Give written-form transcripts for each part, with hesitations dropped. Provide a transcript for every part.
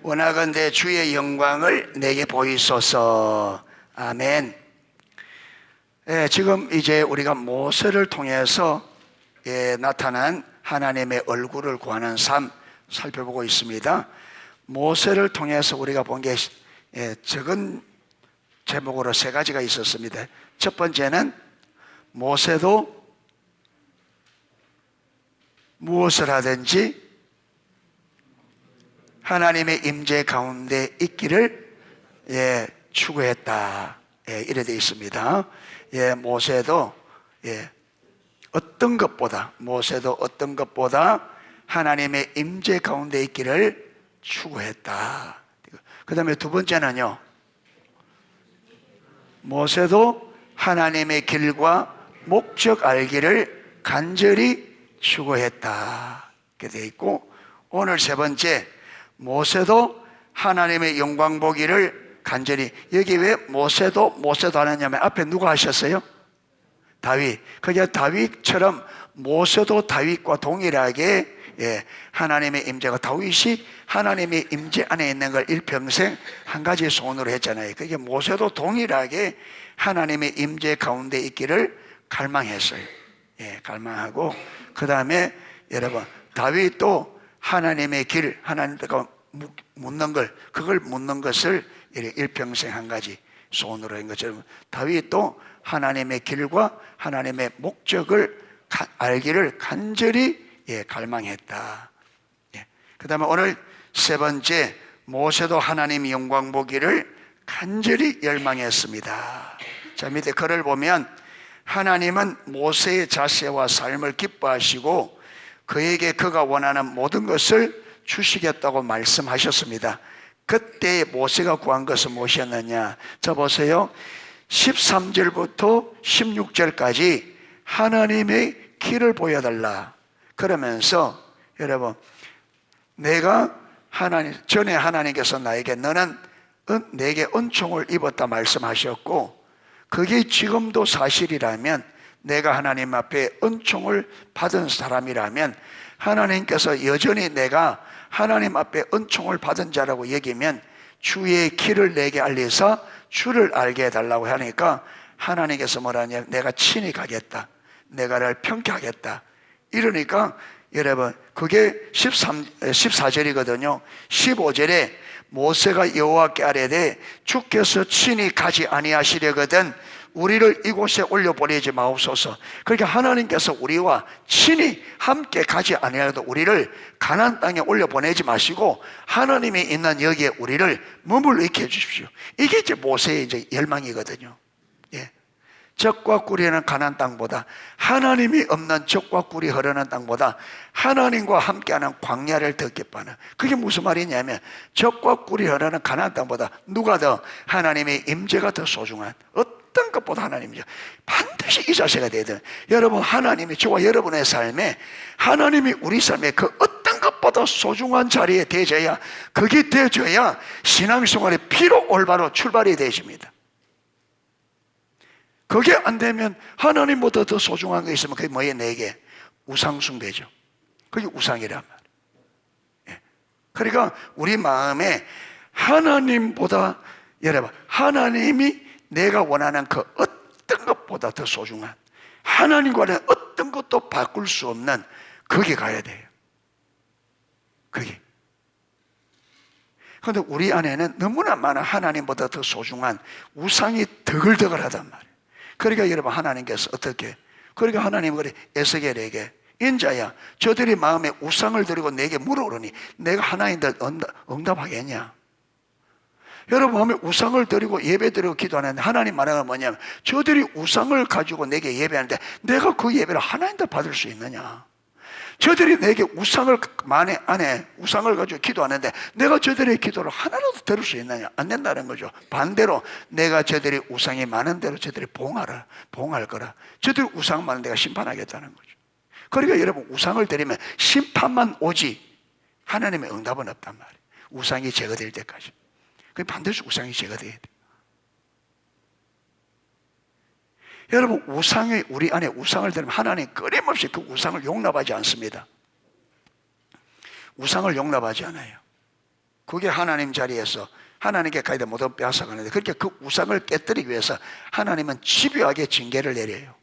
원하건대 주의 영광을 내게 보이소서. 아멘. 지금 이제 우리가 모세를 통해서 나타난 하나님의 얼굴을 구하는 삶 살펴보고 있습니다. 모세를 통해서 우리가 본 게 적은 제목으로 세 가지가 있었습니다. 첫 번째는 모세도 무엇을 하든지 하나님의 임재 가운데 있기를 추구했다. 이래 되어 있습니다. 모세도 어떤 것보다 하나님의 임재 가운데 있기를 추구했다. 그 다음에 두 번째는요, 모세도 하나님의 길과 목적 알기를 간절히 추구했다. 이렇게 되어 있고, 오늘 세 번째, 모세도 하나님의 영광 보기를 간절히. 여기 왜 모세도 하느냐면 앞에 누가 하셨어요? 다윗. 그게 다윗처럼 모세도 다윗과 동일하게 하나님의 임재가, 다윗이 하나님의 임재 안에 있는 걸 일평생 한 가지 소원으로 했잖아요. 그게 모세도 동일하게 하나님의 임재 가운데 있기를 갈망했어요. 갈망하고, 그 다음에 여러분, 다윗도 하나님의 길, 하나님께가 묻는 걸, 그걸 묻는 것을 일평생 한 가지 소원으로 한 것처럼 다윗도 하나님의 길과 하나님의 목적을 알기를 간절히 갈망했다. 그 다음에 오늘 세 번째, 모세도 하나님의 영광 보기를 간절히 열망했습니다. 자, 밑에 글을 보면 하나님은 모세의 자세와 삶을 기뻐하시고 그에게 그가 원하는 모든 것을 주시겠다고 말씀하셨습니다. 그때 모세가 구한 것은 무엇이었느냐? 자, 보세요. 13절부터 16절까지 하나님의 길을 보여달라 그러면서, 여러분, 전에 하나님께서 나에게 너는 내게 은총을 입었다 말씀하셨고, 그게 지금도 사실이라면, 내가 하나님 앞에 은총을 받은 사람이라면 하나님께서 여전히 내가 하나님 앞에 은총을 받은 자라고 여기면 주의 길을 내게 알리사 주를 알게 해달라고 하니까 하나님께서 뭐라냐? 내가 친히 가겠다, 내가 를 평가하겠다. 이러니까 여러분, 그게 14절이거든요. 15절에 모세가 여호와께 아뢰되 주께서 친히 가지 아니하시려거든 우리를 이곳에 올려보내지 마옵소서. 그러니까 하나님께서 우리와 친히 함께 가지 아니하여도 우리를 가나안 땅에 올려보내지 마시고 하나님이 있는 여기에 우리를 머물러 있게 해주십시오. 이게 이제 모세의 이제 열망이거든요. 적과 꿀이 흐르는 가나안 땅보다, 하나님이 없는 적과 꿀이 흐르는 땅보다 하나님과 함께하는 광야를 더 기뻐하는, 그게 무슨 말이냐면 적과 꿀이 흐르는 가나안 땅보다 누가 더, 하나님의 임재가 더 소중한, 어떤 것보다 하나님이죠. 반드시 이 자세가 돼야 돼요. 여러분, 하나님이 저와 여러분의 삶에, 하나님이 우리 삶에 그 어떤 것보다 소중한 자리에 대져야, 그게 되어져야 신앙생활이 비록 올바로 출발이 되십니다. 그게 안 되면 하나님보다 더 소중한 게 있으면 그게 뭐예요? 내게 우상숭배죠. 그게 우상이란 말이에요. 그러니까 우리 마음에 하나님보다, 여러분, 하나님이 내가 원하는 그 어떤 것보다 더 소중한, 하나님과는 어떤 것도 바꿀 수 없는 거기 가야 돼요. 그게. 그런데 우리 안에는 너무나 많은 하나님보다 더 소중한 우상이 더글더글하단 말이에요. 그러니까 여러분, 하나님께서 어떻게, 그러니까 하나님은 그래, 에스겔에게 인자야, 저들이 마음에 우상을 드리고 내게 물어오르니 내가 하나님들 응답하겠냐? 여러분, 마음에 우상을 드리고 예배 드리고 기도하는데 하나님 말하는 건 뭐냐면, 저들이 우상을 가지고 내게 예배하는데 내가 그 예배를 하나님들 받을 수 있느냐? 저들이 내게 우상을 안에 우상을 가지고 기도하는데 내가 저들의 기도를 하나라도 들을 수 있느냐? 안 된다는 거죠. 반대로 내가 저들이 우상이 많은 대로 저들이 봉할 거라. 저들이 우상 많은 데가 심판하겠다는 거죠. 그러니까 여러분, 우상을 드리면 심판만 오지 하나님의 응답은 없단 말이에요. 우상이 제거될 때까지. 반드시 우상이 제거돼야 돼요. 여러분, 우리 안에 우상을 들으면 하나님 끊임없이 그 우상을 용납하지 않습니다. 우상을 용납하지 않아요. 그게 하나님 자리에서 하나님께 가야 돼 모든 빼앗아가는데, 그렇게 그 우상을 깨뜨리기 위해서 하나님은 집요하게 징계를 내려요.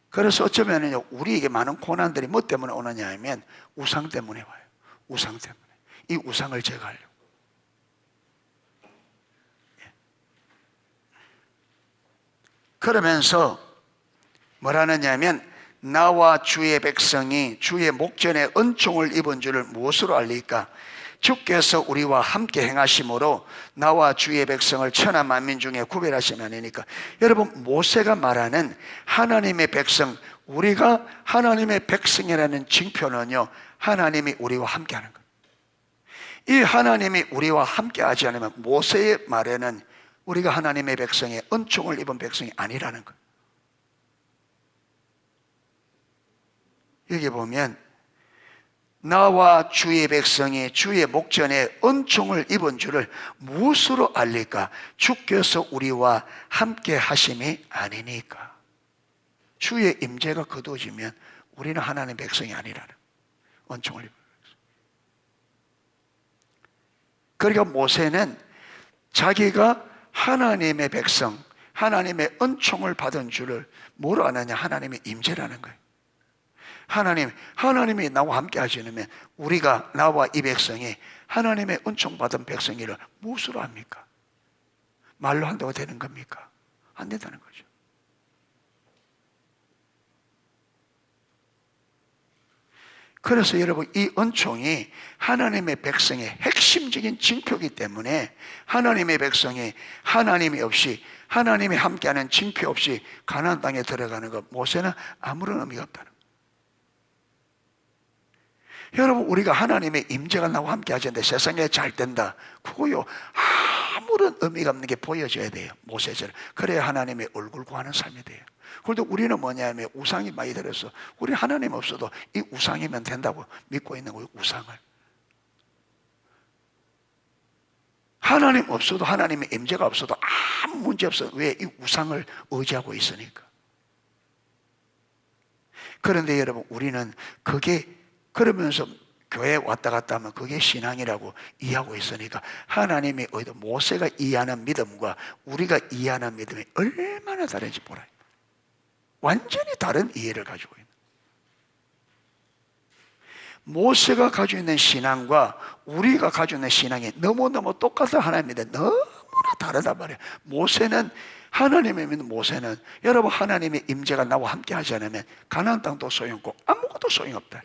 그래서 어쩌면 우리에게 많은 고난들이 뭐 때문에 오느냐 하면 우상 때문에 와요. 우상 때문에. 이 우상을 제거하려고. 그러면서 뭐라느냐 하면, 나와 주의 백성이 주의 목전에 은총을 입은 줄을 무엇으로 알리까? 주께서 우리와 함께 행하심으로 나와 주의 백성을 천하 만민 중에 구별하시면 아니니까. 여러분, 모세가 말하는 하나님의 백성, 우리가 하나님의 백성이라는 징표는요, 하나님이 우리와 함께 하는 거예요. 이 하나님이 우리와 함께 하지 않으면 모세의 말에는 우리가 하나님의 백성의 은총을 입은 백성이 아니라는 거예요. 여기 보면 나와 주의 백성이 주의 목전에 은총을 입은 줄을 무엇으로 알릴까? 주께서 우리와 함께 하심이 아니니까. 주의 임재가 거두어지면 우리는 하나님의 백성이 아니라는 은총을 입은 백성. 그러니까 모세는 자기가 하나님의 백성, 하나님의 은총을 받은 줄을 뭐로 아느냐? 하나님의 임재라는 거예요. 하나님이 나와 함께 하시면 우리가, 나와 이 백성이 하나님의 은총 받은 백성이를 무엇으로 합니까? 말로 한다고 되는 겁니까? 안 된다는 거죠. 그래서 여러분, 이 은총이 하나님의 백성의 핵심적인 징표이기 때문에 하나님의 백성이 하나님이 없이, 하나님이 함께하는 징표 없이 가나안 땅에 들어가는 것, 모세는 아무런 의미가 없다는 거예요. 여러분, 우리가 하나님의 임재가 나와 함께 하는데 세상에 잘 된다, 그거요 아무런 의미가 없는 게 보여져야 돼요. 모세처럼. 그래야 하나님의 얼굴 구하는 삶이 돼요. 그런데 우리는 뭐냐면 우상이 많이 들어서 우리 하나님 없어도 이 우상이면 된다고 믿고 있는 거예요. 우상을. 하나님 없어도, 하나님의 임재가 없어도 아무 문제 없어요. 왜? 이 우상을 의지하고 있으니까. 그런데 여러분, 우리는 그게, 그러면서 교회에 왔다 갔다 하면 그게 신앙이라고 이해하고 있으니까 하나님이 어디도, 모세가 이해하는 믿음과 우리가 이해하는 믿음이 얼마나 다른지 보라요. 완전히 다른 이해를 가지고 있는. 모세가 가지고 있는 신앙과 우리가 가지고 있는 신앙이 너무너무 똑같은 하나님인데 너무나 다르단 말이에요. 모세는, 하나님의 믿는 모세는, 여러분, 하나님의 임재가 나와 함께 하지 않으면 가나안 땅도 소용없고 아무것도 소용없다.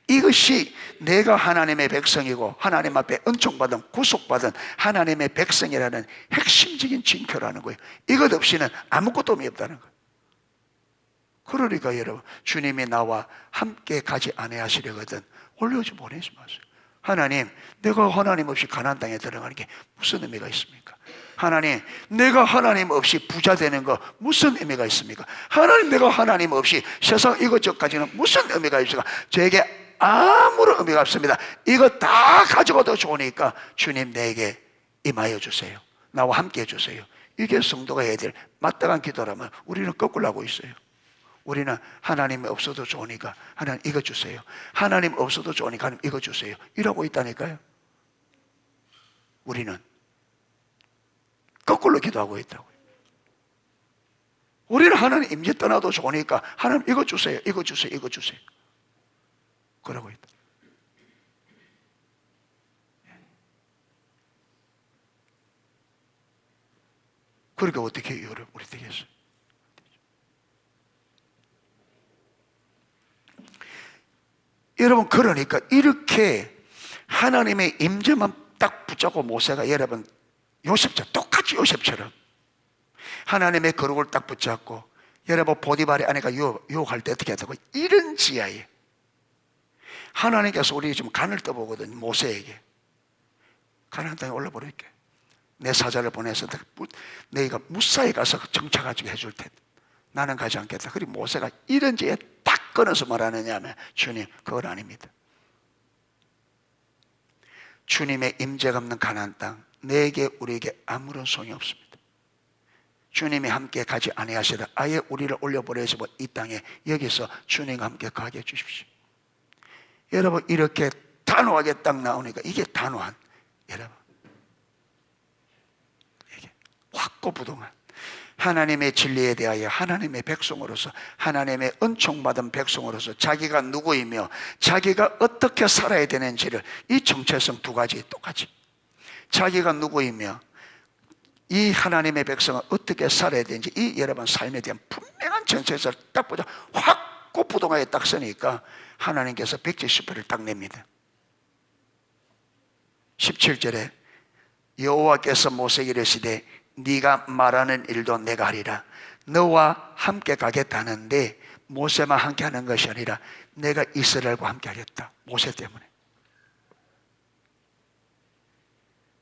이것이 내가 하나님의 백성이고 하나님 앞에 은총받은, 구속받은 하나님의 백성이라는 핵심적인 징표라는 거예요. 이것 없이는 아무것도 의미 없다는 거예요. 그러니까 여러분, 주님이 나와 함께 가지 아니하시려거든 올려오지 보내지 마세요. 하나님, 내가 하나님 없이 가나안 땅에 들어가는 게 무슨 의미가 있습니까? 하나님, 내가 하나님 없이 부자 되는 거 무슨 의미가 있습니까? 하나님, 내가 하나님 없이 세상 이것저것 가지는 무슨 의미가 있습니까? 저에게 아무런 의미가 없습니다. 이거 다 가져가도 좋으니까 주님 내게 임하여 주세요. 나와 함께 해주세요. 이게 성도가 해야 될 마땅한 기도라면 우리는 거꾸로 하고 있어요. 우리는 하나님이 없어도 좋으니까 하나님 이거 주세요. 하나님 없어도 좋으니까 하나님 이거 주세요. 이러고 있다니까요. 우리는 거꾸로 기도하고 있다고요. 우리는 하나님 임재 떠나도 좋으니까 하나님 이거 주세요. 이거 주세요. 이거 주세요. 그러고 있다. 그러니까 어떻게 해요? 우리 되겠어요? 여러분, 그러니까 이렇게 하나님의 임재만 딱 붙잡고 모세가, 여러분, 요셉처럼, 똑같이 요셉처럼 하나님의 거룩을 딱 붙잡고, 여러분, 보디발의 아내가 유혹할 때 어떻게 하다고, 이런 지하에 하나님께서 우리 지금 간을 떠보거든요. 모세에게 가나안 땅에 올라버릴게. 내 사자를 보내서 너희가 무사히 가서 정착하게 해줄 텐데 나는 가지 않겠다. 그리고 모세가 이런 지에 딱 끊어서 말하느냐 하면, 주님, 그건 아닙니다. 주님의 임재가 없는 가나안 땅, 내게 우리에게 아무런 소용이 없습니다. 주님이 함께 가지 아니하시다 아예 우리를 올려보내시고 이 땅에 여기서 주님과 함께 가게 해주십시오. 여러분, 이렇게 다 단호하게 딱 나오니까 이게 단호한, 여러분, 이게 확고부동한 하나님의 진리에 대하여 하나님의 백성으로서, 하나님의 은총받은 백성으로서 자기가 누구이며 자기가 어떻게 살아야 되는지를, 이 정체성 두 가지 똑같이, 자기가 누구이며 이 하나님의 백성은 어떻게 살아야 되는지, 이 여러분 삶에 대한 분명한 정체성을 딱 보자 확고부동하게 딱 서니까 하나님께서 170%를 딱 냅니다. 17절에 여호와께서 모세에게 이르시되 네가 말하는 일도 내가 하리라. 너와 함께 가겠다는데 모세만 함께 하는 것이 아니라 내가 이스라엘과 함께 하겠다. 모세 때문에.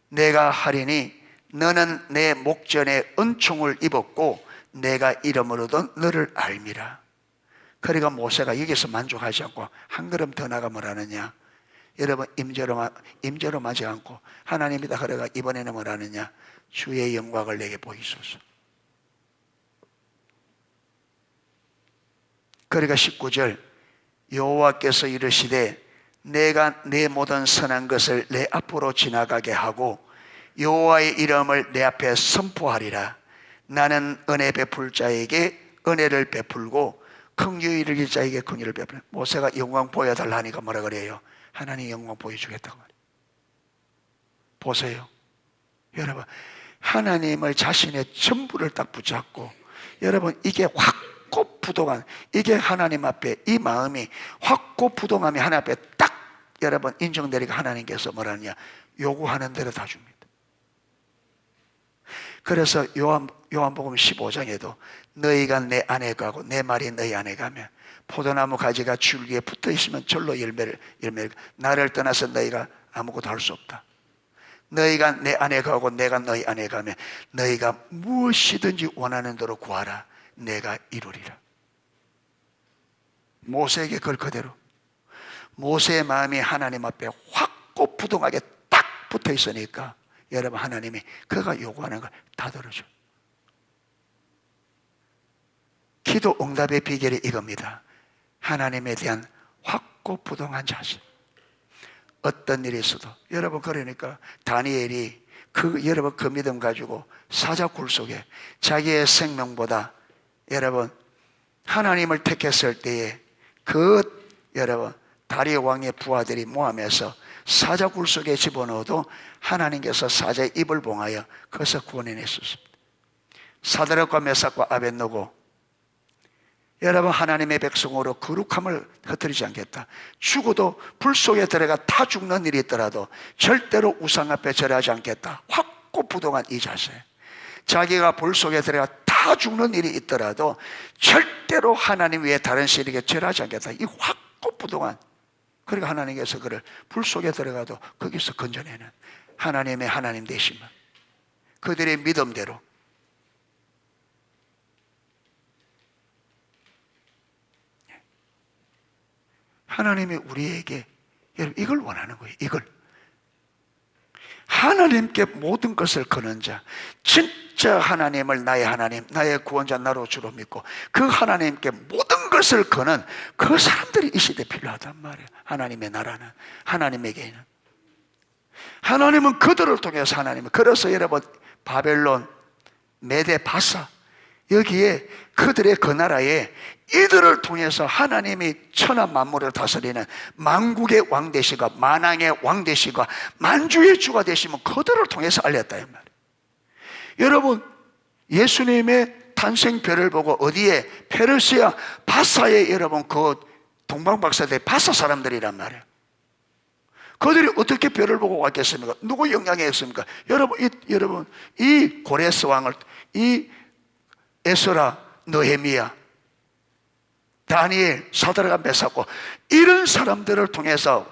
내가 하리니 너는 내 목전에 은총을 입었고 내가 이름으로도 너를 알미라. 그러니까 모세가 여기서 만족하지 않고 한 걸음 더 나가 뭐라느냐, 여러분, 임재로 맞지 않고 하나님이다 그래가 이번에는 뭐라느냐, 주의 영광을 내게 보이소서. 그러니까 19절, 여호와께서 이르시되 내가 내 모든 선한 것을 내 앞으로 지나가게 하고 여호와의 이름을 내 앞에 선포하리라. 나는 은혜 베풀 자에게 은혜를 베풀고 긍휼히 이르길 자에게 긍휼을 베풀. 모세가 영광 보여달라 하니까 뭐라 그래요? 하나님 영광 보여주겠다고 말이에요. 보세요, 여러분, 하나님을 자신의 전부를 딱 붙잡고, 여러분, 이게 확고부동한, 이게 하나님 앞에 이 마음이 확고부동함이 하나님 앞에 딱 여러분 인정되니까 하나님께서 뭐라느냐, 요구하는 대로 다 줍니다. 그래서 요한복음 15장에도 너희가 내 안에 가고 내 말이 너희 안에 가면 포도나무 가지가 줄기에 붙어 있으면 절로 열매를 나를 떠나서 너희가 아무것도 할 수 없다. 너희가 내 안에 가고 내가 너희 안에 가면 너희가 무엇이든지 원하는 대로 구하라. 내가 이루리라. 모세에게 그걸 그대로, 모세의 마음이 하나님 앞에 확고부동하게 딱 붙어 있으니까 여러분, 하나님이 그가 요구하는 걸 다 들어줘. 기도 응답의 비결이 이겁니다. 하나님에 대한 확고부동한 자세. 어떤 일이 있어도, 여러분, 그러니까 다니엘이 여러분 그 믿음 가지고 사자굴 속에 자기의 생명보다 여러분 하나님을 택했을 때에 여러분 다리오 왕의 부하들이 모함해서 사자굴 속에 집어넣어도 하나님께서 사자의 입을 봉하여 거기서 구원해냈었습니다. 사드락과 메삭과 아벳노고, 여러분, 하나님의 백성으로 거룩함을 흩어지지 않겠다. 죽어도 불 속에 들어가 다 죽는 일이 있더라도 절대로 우상 앞에 절하지 않겠다. 확고부동한 이 자세. 자기가 불 속에 들어가 다 죽는 일이 있더라도 절대로 하나님 외에 다른 신에게 절하지 않겠다. 이 확고부동한. 그러니까 하나님께서 그를 불 속에 들어가도 거기서 건져내는 하나님의 하나님 되심을, 그들의 믿음대로. 하나님이 우리에게, 여러분, 이걸 원하는 거예요. 이걸 하나님께 모든 것을 거는 자, 진짜 하나님을 나의 하나님, 나의 구원자, 나로 주로 믿고 그 하나님께 모든 것을 거는 그 사람들이 이 시대에 필요하단 말이에요. 하나님의 나라는, 하나님에게는. 하나님은 그들을 통해서 하나님은, 그래서 여러분 바벨론, 메데, 바사, 여기에 그들의 그 나라에 이들을 통해서 하나님이 천하 만물을 다스리는 만국의 왕 되시고 만왕의 왕 되시고 만주의 주가 되시면 그들을 통해서 알렸다 이 말이에요. 여러분, 예수님의 탄생별을 보고 어디에, 페르시아 바사에, 여러분 그 동방박사대 바사 사람들이란 말이에요. 그들이 어떻게 별을 보고 왔겠습니까? 누구 영향이 있습니까? 여러분 이 고레스 왕을, 이 에스라, 느헤미야, 다니엘, 사드락과 메삭고, 이런 사람들을 통해서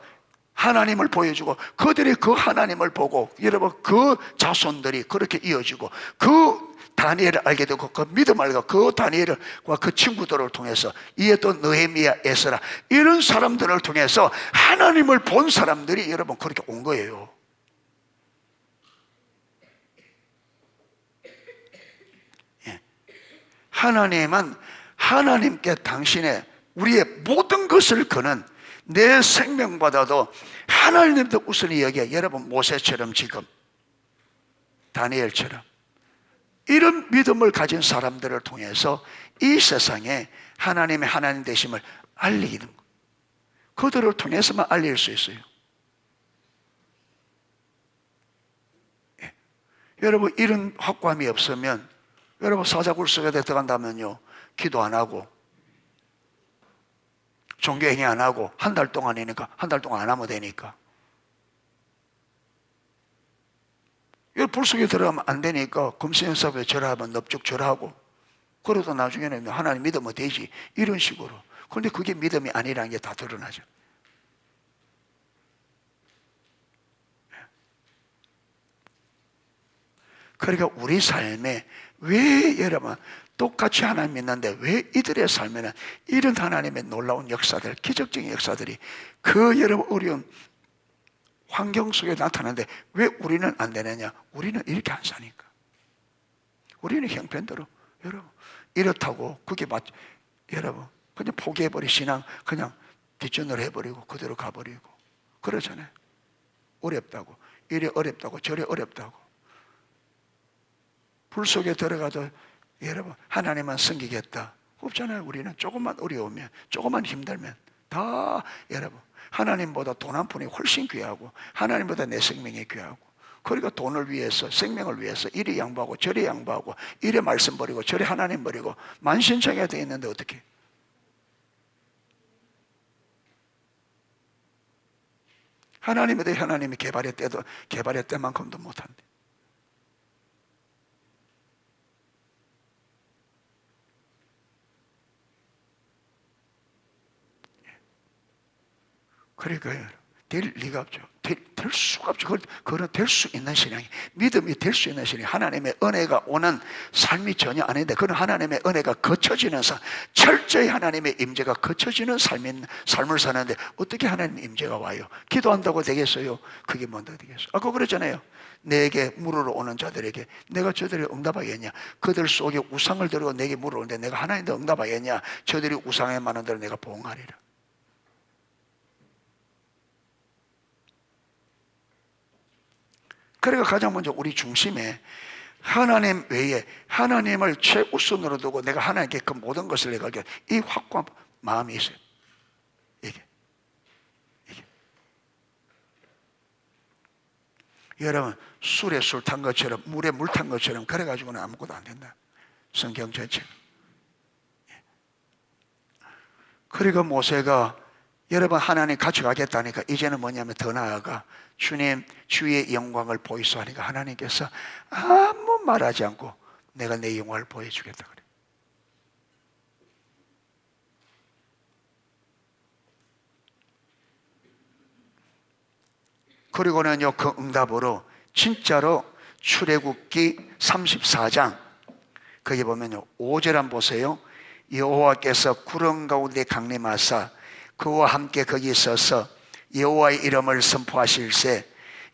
하나님을 보여주고 그들이 그 하나님을 보고, 여러분 그 자손들이 그렇게 이어지고 그 다니엘을 알게 되고 그 믿음 알고 그 다니엘과 그 친구들을 통해서, 이에 또 느헤미야, 에스라, 이런 사람들을 통해서 하나님을 본 사람들이 여러분 그렇게 온 거예요. 하나님은 하나님께 당신의, 우리의 모든 것을 거는, 내 생명보다도 하나님도 우선히 여기에 여러분 모세처럼 지금 다니엘처럼 이런 믿음을 가진 사람들을 통해서 이 세상에 하나님의 하나님 되심을 알리는 거예요. 그들을 통해서만 알릴 수 있어요. 예. 여러분 이런 확고함이 없으면 여러분 사자굴 속에 들어간다면요 기도 안 하고 종교행위 안 하고 한 달 동안이니까 한 달 동안 안 하면 되니까 불 속에 들어가면 안 되니까 금수연삽에 절하면 넙죽 절하고 그래도 나중에는 하나님 믿으면 되지 이런 식으로. 그런데 그게 믿음이 아니라는 게 다 드러나죠. 그러니까 우리 삶에 왜 여러분 똑같이 하나님 믿는데 왜 이들의 삶에는 이런 하나님의 놀라운 역사들, 기적적인 역사들이 그 여러분 어려운 환경 속에 나타나는데 왜 우리는 안 되느냐? 우리는 이렇게 안 사니까. 우리는 형편대로 여러분 이렇다고 그게 여러분 그냥 포기해버리 신앙 그냥 뒷전으로 해버리고 그대로 가버리고 그러잖아요. 어렵다고 이래 어렵다고 저래 어렵다고 불 속에 들어가도 여러분 하나님만 섬기겠다 없잖아요. 우리는 조금만 어려우면 조금만 힘들면 다 여러분 하나님보다 돈 한 푼이 훨씬 귀하고 하나님보다 내 생명이 귀하고 그러니까 돈을 위해서 생명을 위해서 이리 양보하고 저리 양보하고 이래 말씀 버리고 저리 하나님 버리고 만신창이가 되어 있는데 어떻게 하나님에 대해 하나님이 개발의 때만큼도 못한대. 그러니까 될 리가 없죠. 될 수가 없죠. 그건 될 수 있는 신앙이 믿음이 될 수 있는 신앙이 하나님의 은혜가 오는 삶이 전혀 아닌데 그건 하나님의 은혜가 거쳐지는 삶 철저히 하나님의 임재가 거쳐지는 삶을 사는데 어떻게 하나님의 임재가 와요? 기도한다고 되겠어요? 그게 뭔가 되겠어요? 아까 그랬잖아요. 내게 물으러 오는 자들에게 내가 저들이 응답하겠냐? 그들 속에 우상을 들고 내게 물어오는데 내가 하나님도 응답하겠냐? 저들이 우상에 많은 대로 내가 보응하리라. 그러니까 가장 먼저 우리 중심에 하나님 외에 하나님을 최우선으로 두고 내가 하나님께 그 모든 것을 내가 이 확고한 마음이 있어요. 이게 여러분 술에 술 탄 것처럼 물에 물 탄 것처럼 그래가지고는 아무것도 안 된다. 성경 전체가. 그리고 모세가 여러분 하나님 같이 가겠다니까 이제는 뭐냐면 더 나아가 주님 주의 영광을 보이소 하니까 하나님께서 아무 말하지 않고 내가 내 영광을 보여주겠다 그래. 그리고는요 그 응답으로 진짜로 출애굽기 34장 거기 보면요 5절 한번 보세요. 여호와께서 구름 가운데 강림하사 그와 함께 거기 서서 여호와의 이름을 선포하실세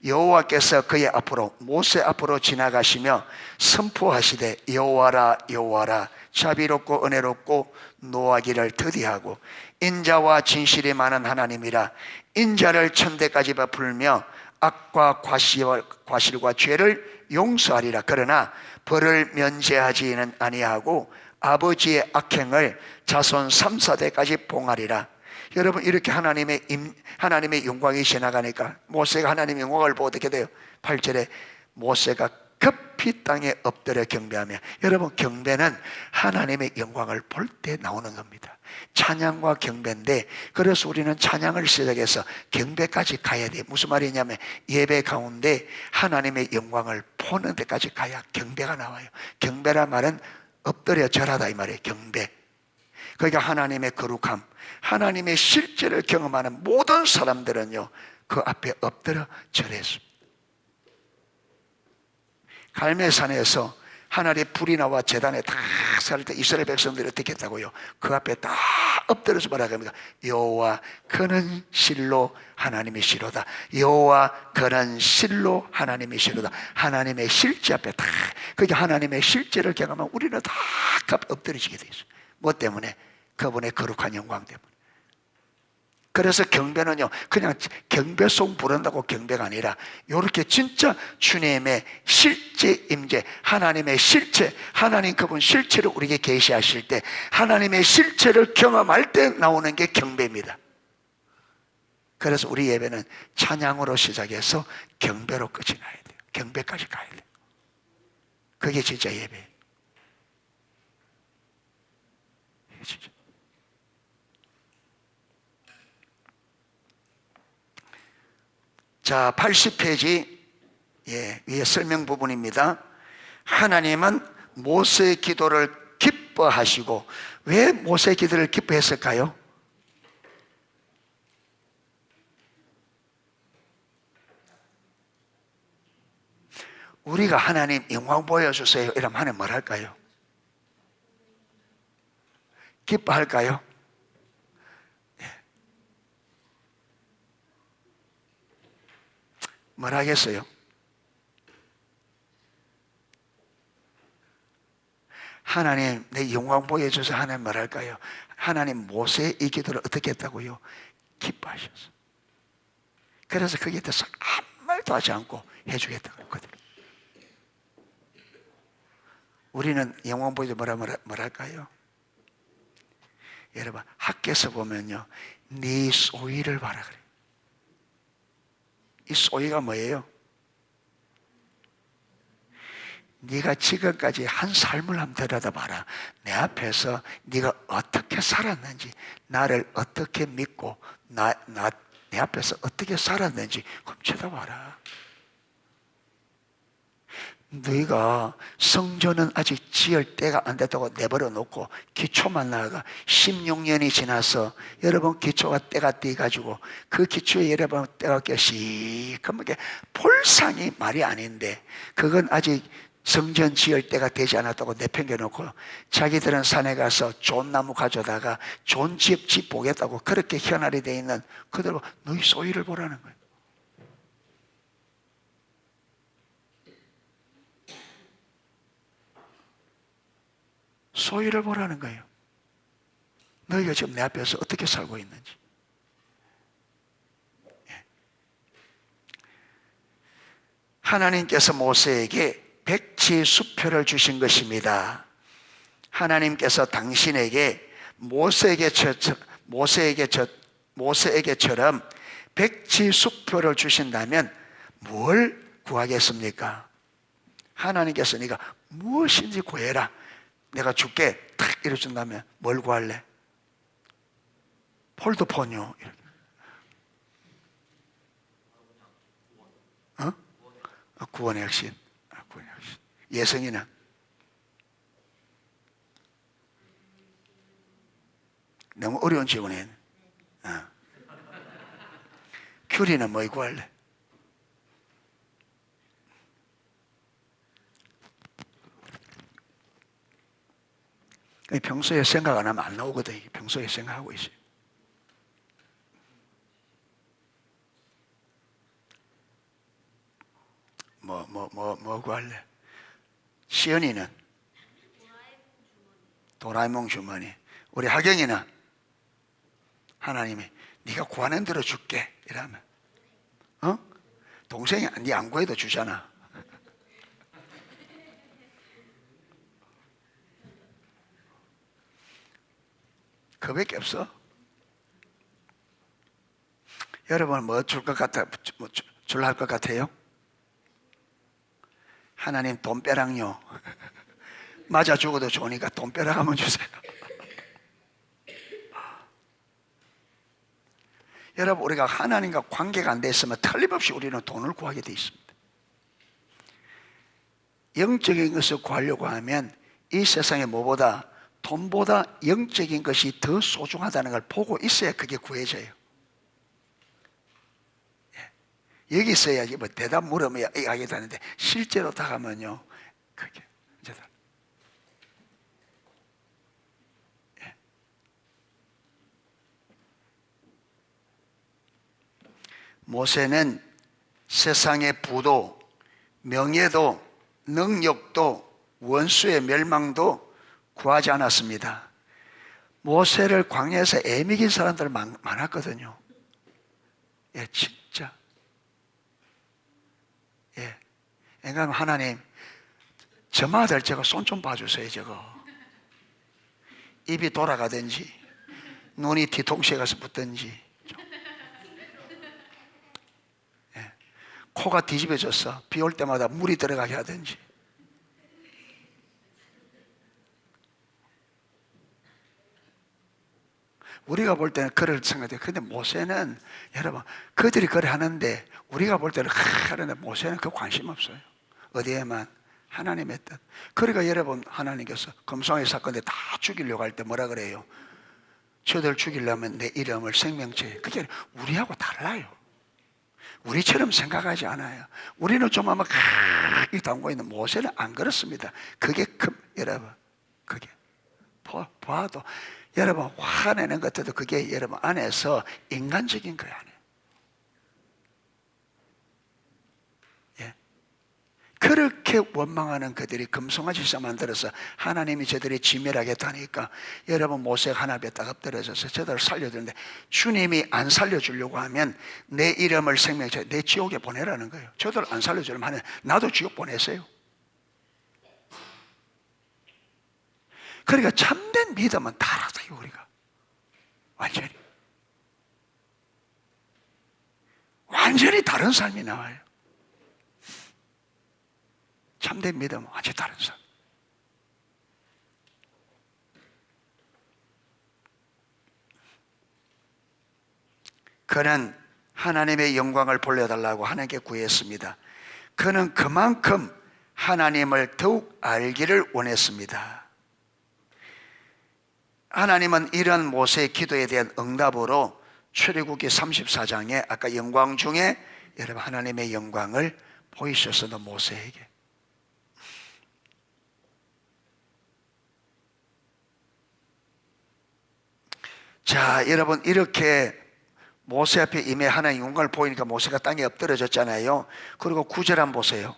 여호와께서 그의 앞으로 모세 앞으로 지나가시며 선포하시되 여호와라 여호와라 자비롭고 은혜롭고 노하기를 더디하고 인자와 진실이 많은 하나님이라 인자를 천대까지 베풀며 악과 과실과 죄를 용서하리라. 그러나 벌을 면제하지는 아니하고 아버지의 악행을 자손 3, 4대까지 봉하리라. 여러분 이렇게 하나님의 영광이 지나가니까 모세가 하나님의 영광을 보고 어떻게 돼요? 8절에 모세가 급히 땅에 엎드려 경배하며 여러분 경배는 하나님의 영광을 볼 때 나오는 겁니다. 찬양과 경배인데 그래서 우리는 찬양을 시작해서 경배까지 가야 돼요. 무슨 말이냐면 예배 가운데 하나님의 영광을 보는 데까지 가야 경배가 나와요. 경배란 말은 엎드려 절하다 이 말이에요. 경배. 그러니까 하나님의 거룩함 하나님의 실제를 경험하는 모든 사람들은요 그 앞에 엎드려 절했습니다. 갈멜산에서 하늘의 불이 나와 제단에 다 살 때 이스라엘 백성들이 어떻게 했다고요? 그 앞에 다 엎드려서 뭐라고 합니까? 여호와 그는 실로 하나님이시로다. 여호와 그는 실로 하나님이시로다. 하나님의 실제 앞에 다 그게 하나님의 실제를 경험하면 우리는 다 엎드려지게 돼 있어요. 뭐 때문에? 그분의 거룩한 영광 때문에. 그래서 경배는요, 그냥 경배송 부른다고 경배가 아니라 이렇게 진짜 주님의 실제 임재, 하나님의 실체, 하나님 그분 실체를 우리에게 계시하실 때 하나님의 실체를 경험할 때 나오는 게 경배입니다. 그래서 우리 예배는 찬양으로 시작해서 경배로 끝이 나야 돼요. 경배까지 가야 돼요. 그게 진짜 예배예요. 진짜. 자, 80페이지 위에 설명 부분입니다. 하나님은 모세의 기도를 기뻐하시고, 왜 모세의 기도를 기뻐했을까요? 우리가 하나님 영광 보여주세요 이러면 하나님 뭘 할까요? 기뻐할까요? 뭘 하겠어요? 하나님 내 영광 보여줘서 하나님 뭘 할까요? 하나님 모세의 이 기도를 어떻게 했다고요? 기뻐하셨어. 그래서 거기에 대해서 아무 말도 하지 않고 해주겠다고 했거든요. 우리는 영광 보여줘 뭘 할까요? 여러분 학교에서 보면요, 네 소위를 봐라 그래요. 이 소위가 뭐예요? 네가 지금까지 한 삶을 한번 들여다봐라. 내 앞에서 네가 어떻게 살았는지, 나를 어떻게 믿고 내 앞에서 어떻게 살았는지 그럼 쳐다봐라. 너희가 성전은 아직 지을 때가 안 됐다고 내버려 놓고 기초만 나가 16년이 지나서 여러분 기초가 때가 떼가지고 그 기초에 여러분 때가 껴시 그렇게 볼상이 말이 아닌데, 그건 아직 성전 지을 때가 되지 않았다고 내팽겨놓고 자기들은 산에 가서 좋은 나무 가져다가 좋은 집 보겠다고 그렇게 현알이 돼 있는 그대로 너희 소유를 보라는 거예요. 소유를 보라는 거예요. 너희가 지금 내 앞에서 어떻게 살고 있는지. 하나님께서 모세에게 백지수표를 주신 것입니다. 하나님께서 당신에게 모세에게처럼 백지수표를 주신다면 뭘 구하겠습니까? 하나님께서 네가 무엇인지 구해라, 내가 줄게 탁 이래준다면 뭘 구할래? 폴드폰이요. 구원의 핵심. 예성이는 너무 어려운 질문이에요. 큐리는 뭐 구할래? 평소에 생각 안 하면 안 나오거든. 평소에 생각하고 있어요. 뭐 구할래? 시연이는? 도라에몽 주머니. 우리 하경이는? 하나님이 네가 구하는 대로 줄게 이러면 동생이 네 안 구해도 주잖아. 그밖에 없어. 여러분 뭐 줄 것 같아? 뭐 줄라 할 것 같아요? 하나님 돈벼락요. 맞아 죽어도 좋으니까 돈벼락 한번 주세요. 여러분 우리가 하나님과 관계가 안 돼 있으면 틀림없이 우리는 돈을 구하게 돼 있습니다. 영적인 것을 구하려고 하면 이 세상에 뭐보다 돈보다 영적인 것이 더 소중하다는 걸 보고 있어야 그게 구해져요. 여기 있어야지 뭐 대답 물으면 하겠다는데 실제로 다가면요 그게 이제 모세는 세상의 부도, 명예도, 능력도, 원수의 멸망도 구하지 않았습니다. 모세를 광야에서 애먹인 사람들 많았거든요. 예, 진짜. 예. 그러니까 하나님, 저마다 제가 손 좀 봐주세요, 저거. 입이 돌아가든지, 눈이 뒤통수에 가서 붙든지. 예. 코가 뒤집어졌어. 비 올 때마다 물이 들어가게 하든지. 우리가 볼 때는 그럴 생각돼요. 근데 모세는, 여러분, 그들이 그래 하는데, 우리가 볼 때는, 그런데 모세는 그 관심 없어요. 어디에만? 하나님의 뜻. 그러니까 여러분, 하나님께서 금송아지 사건 때 다 죽이려고 할 때 뭐라 그래요? 저들 죽이려면 내 이름을 생명체. 그게 우리하고 달라요. 우리처럼 생각하지 않아요. 우리는 좀 아마 이 담고 있는 모세는 안 그렇습니다. 그게 여러분, 그게 봐도 여러분 화내는 것들도 그게 여러분 안에서 인간적인 거예요. 예. 그렇게 원망하는 그들이 금송아지서 만들어서 하나님이 저들이 지멸하겠다니까 여러분 모세가 하나님에 딱 엎드려져서 저들을 살려주는데 주님이 안 살려주려고 하면 내 이름을 생명체 내 지옥에 보내라는 거예요. 저들을 안 살려주려면 하는 나도 지옥 보내세요. 그러니까 참된 믿음은 다르다요. 우리가 완전히 다른 삶이 나와요. 참된 믿음은 완전히 다른 삶. 그는 하나님의 영광을 돌려달라고 하나님께 구했습니다. 그는 그만큼 하나님을 더욱 알기를 원했습니다. 하나님은 이런 모세의 기도에 대한 응답으로 출애굽기 34장에 아까 영광 중에 여러분 하나님의 영광을 보이셨어도 모세에게. 자, 여러분 이렇게 모세 앞에 임해 하나님의 영광을 보이니까 모세가 땅에 엎드려졌잖아요. 그리고 9절 한번 보세요.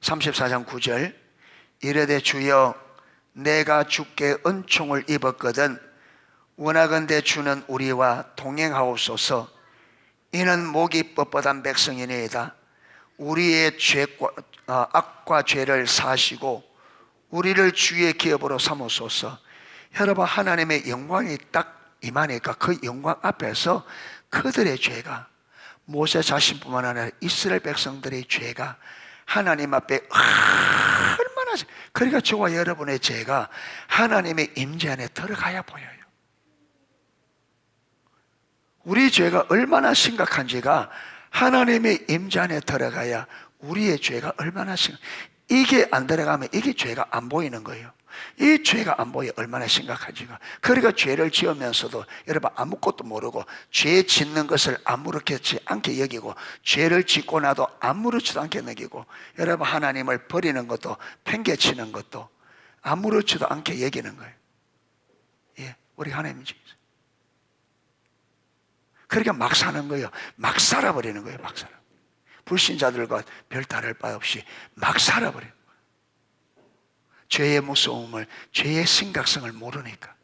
34장 9절. 이르되 주여 내가 주께 은총을 입었거든 원하건대 주는 우리와 동행하옵소서. 이는 목이 뻣뻣한 백성이니이다. 우리의 악과 죄를 사하시고 우리를 주의 기업으로 삼으소서. 여러분 하나님의 영광이 딱 임하니까 그 영광 앞에서 그들의 죄가 모세 자신뿐만 아니라 이스라엘 백성들의 죄가 하나님 앞에 얼마나 그러니까 저와 여러분의 죄가 하나님의 임재 안에 들어가야 보여요. 우리 죄가 얼마나 심각한지가 하나님의 임재 안에 들어가야 우리의 죄가 얼마나 이게 안 들어가면 이게 죄가 안 보이는 거예요. 이 죄가 안 보여 얼마나 심각한지가. 그러니까 죄를 지으면서도 여러분 아무것도 모르고 죄 짓는 것을 아무렇지 않게 여기고 죄를 짓고 나도 아무렇지도 않게 여기고 여러분 하나님을 버리는 것도 팽개치는 것도 아무렇지도 않게 여기는 거예요. 예, 우리 하나님이지. 그러니까 막 사는 거예요. 막 살아버리는 거예요. 막 살아. 불신자들과 별 다를 바 없이 막 살아버려요. 죄의 무서움을, 죄의 심각성을 모르니까.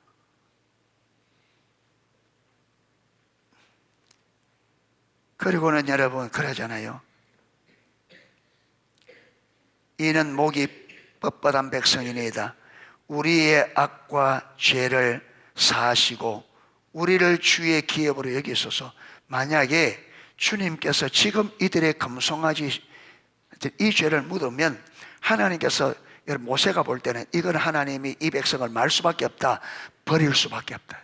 그리고는 여러분 그러잖아요. 이는 목이 뻣뻣한 백성이니이다. 우리의 악과 죄를 사하시고 우리를 주의 기업으로 여기소서. 만약에 주님께서 지금 이들의 금송아지 이 죄를 묻으면 하나님께서 모세가 볼 때는 이건 하나님이 이 백성을 말 수밖에 없다. 버릴 수밖에 없다.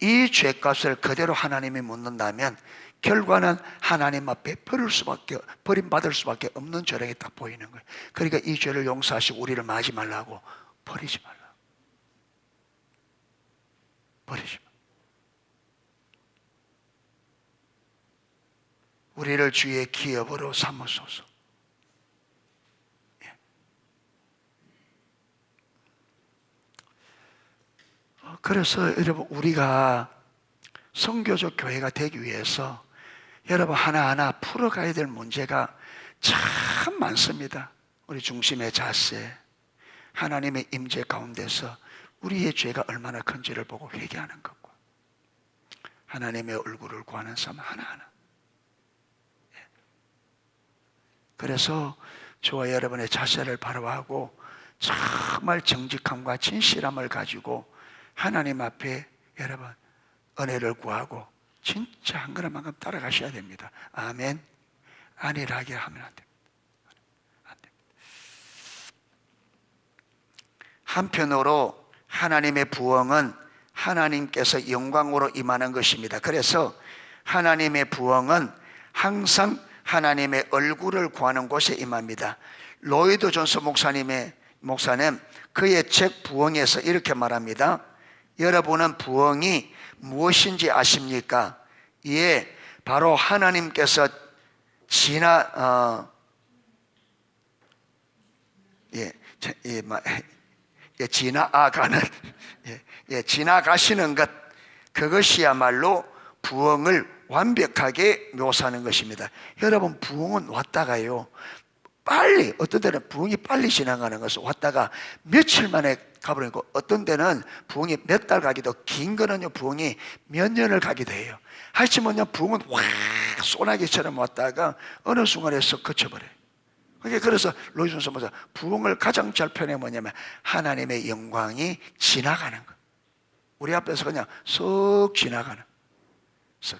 이 죄값을 그대로 하나님이 묻는다면 결과는 하나님 앞에 버림받을 수밖에 없는 저력이 딱 보이는 거예요. 그러니까 이 죄를 용서하시고 우리를 마지 말라고 버리지 말라고. 버리지 말라고. 우리를 주의 기업으로 삼으소서. 그래서 여러분 우리가 선교적 교회가 되기 위해서 여러분 하나하나 풀어가야 될 문제가 참 많습니다. 우리 중심의 자세, 하나님의 임재 가운데서 우리의 죄가 얼마나 큰지를 보고 회개하는 것과 하나님의 얼굴을 구하는 삶 하나하나. 그래서 저와 여러분의 자세를 바로하고 정말 정직함과 진실함을 가지고 하나님 앞에 여러분 은혜를 구하고 진짜 한 걸음 한 걸음 따라가셔야 됩니다. 아멘. 안일하게 하면 안 됩니다. 한편으로 하나님의 부흥은 하나님께서 영광으로 임하는 것입니다. 그래서 하나님의 부흥은 항상 하나님의 얼굴을 구하는 곳에 임합니다. 로이드 존스 목사님 그의 책 부흥에서 이렇게 말합니다. 여러분은 부흥이 무엇인지 아십니까? 예, 바로 하나님께서 지나가시는 것, 그것이야말로 부흥을 완벽하게 묘사하는 것입니다. 여러분, 부흥은 왔다가요, 빨리, 어떤 데는 부흥이 빨리 지나가는 것은 왔다가 며칠 만에 가버리고, 어떤 데는 부흥이 몇 달 가기도, 긴 거는요 부흥이 몇 년을 가기도 해요. 하지만요 부흥은 확 소나기처럼 왔다가 어느 순간에서 그쳐버려요. 그래서 로이드 존스 목사 부흥을 가장 잘 표현해 뭐냐면 하나님의 영광이 지나가는 것. 우리 앞에서 그냥 쓱 지나가는, 쓱.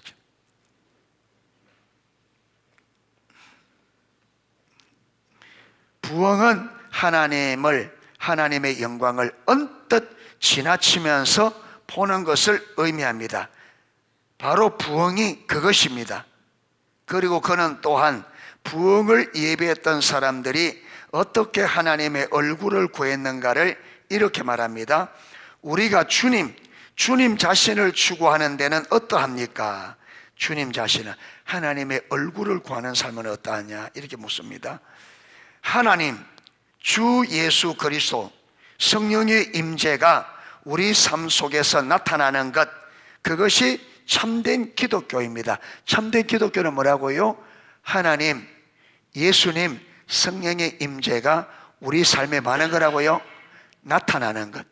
부흥은 하나님의 영광을 언뜻 지나치면서 보는 것을 의미합니다. 바로 부흥이 그것입니다. 그리고 그는 또한 부흥을 예배했던 사람들이 어떻게 하나님의 얼굴을 구했는가를 이렇게 말합니다. 우리가 주님 자신을 추구하는 데는 어떠합니까? 주님 자신은 하나님의 얼굴을 구하는 삶은 어떠하냐? 이렇게 묻습니다. 하나님, 주 예수 그리스도 성령의 임재가 우리 삶 속에서 나타나는 것, 그것이 참된 기독교입니다. 참된 기독교는 뭐라고요? 하나님, 예수님, 성령의 임재가 우리 삶에 많은 거라고요? 나타나는 것.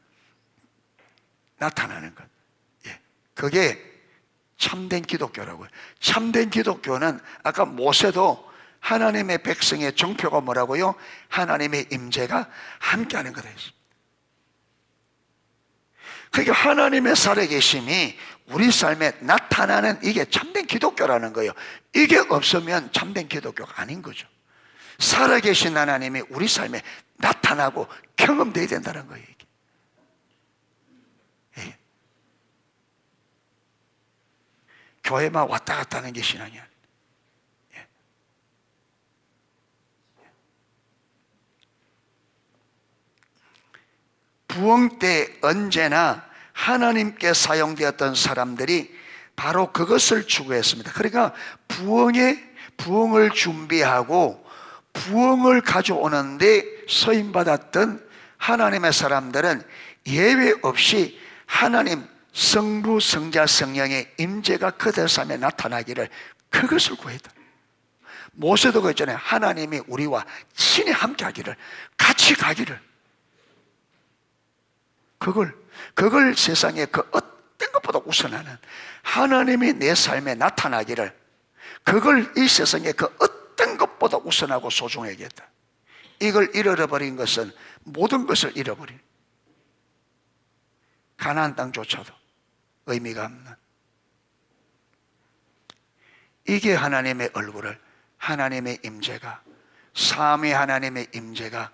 나타나는 것. 예. 그게 참된 기독교라고요. 참된 기독교는 아까 모세도 하나님의 백성의 정표가 뭐라고요? 하나님의 임재가 함께하는 거다 했습니다. 그러니까 하나님의 살아계심이 우리 삶에 나타나는, 이게 참된 기독교라는 거예요. 이게 없으면 참된 기독교가 아닌 거죠. 살아계신 하나님이 우리 삶에 나타나고 경험되어야 된다는 거예요. 이게. 예. 교회만 왔다 갔다 하는 게 신앙이 아니에요. 예. 부흥 때 언제나 하나님께 사용되었던 사람들이 바로 그것을 추구했습니다. 그러니까 부흥을 준비하고 부흥을 가져오는데 서임받았던 하나님의 사람들은 예외 없이 하나님 성부, 성자, 성령의 임재가 그들 삶에 나타나기를, 그것을 구했다. 모세도 그랬잖아요. 하나님이 우리와 친히 함께 하기를, 같이 가기를. 그걸 세상에 그 어떤 것보다 우선하는 하나님이 내 삶에 나타나기를, 그걸 이 세상에 그 어떤 것보다 우선하고 소중하겠다. 이걸 잃어버린 것은 모든 것을 잃어버린, 가나안 땅조차도 의미가 없는, 이게 하나님의 얼굴을, 하나님의 임재가, 삼위 하나님의 임재가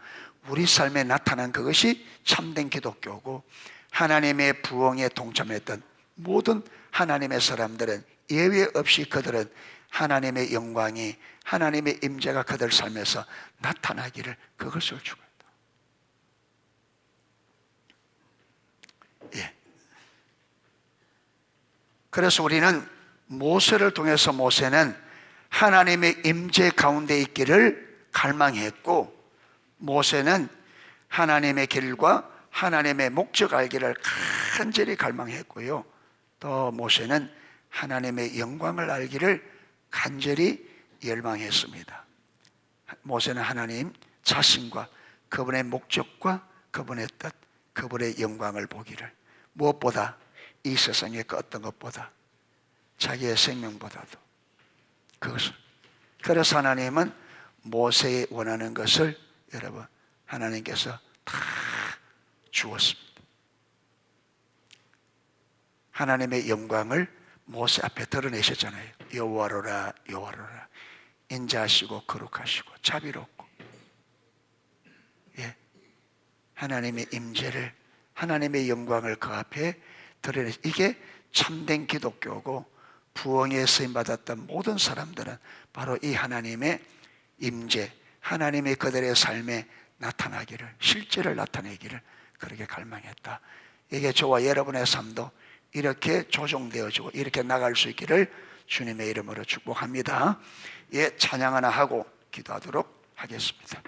우리 삶에 나타난 그것이 참된 기독교고, 하나님의 부흥에 동참했던 모든 하나님의 사람들은 예외 없이 그들은 하나님의 영광이, 하나님의 임재가 그들 삶에서 나타나기를, 그것을 추구했다. 예. 그래서 우리는 모세를 통해서, 모세는 하나님의 임재 가운데 있기를 갈망했고, 모세는 하나님의 길과 하나님의 목적 알기를 간절히 갈망했고요. 또 모세는 하나님의 영광을 알기를 간절히 열망했습니다. 모세는 하나님 자신과 그분의 목적과 그분의 뜻, 그분의 영광을 보기를, 무엇보다 이 세상의 그 어떤 것보다, 자기의 생명보다도 그것을. 그래서 하나님은 모세의 원하는 것을 여러분 하나님께서 다 주었습니다. 하나님의 영광을 모세 앞에 드러내셨잖아요. 여호와로라 여호와로라, 인자하시고 거룩하시고 자비롭고, 예, 하나님의 임재를, 하나님의 영광을 그 앞에 드러내. 이게 참된 기독교고, 부흥에 쓰임받았던 모든 사람들은 바로 이 하나님의 임재, 하나님의 그들의 삶에 나타나기를, 실제를 나타내기를 그렇게 갈망했다. 이게 저와 여러분의 삶도 이렇게 조정되어지고 이렇게 나갈 수 있기를 주님의 이름으로 축복합니다. 예, 찬양 하나 하고 기도하도록 하겠습니다.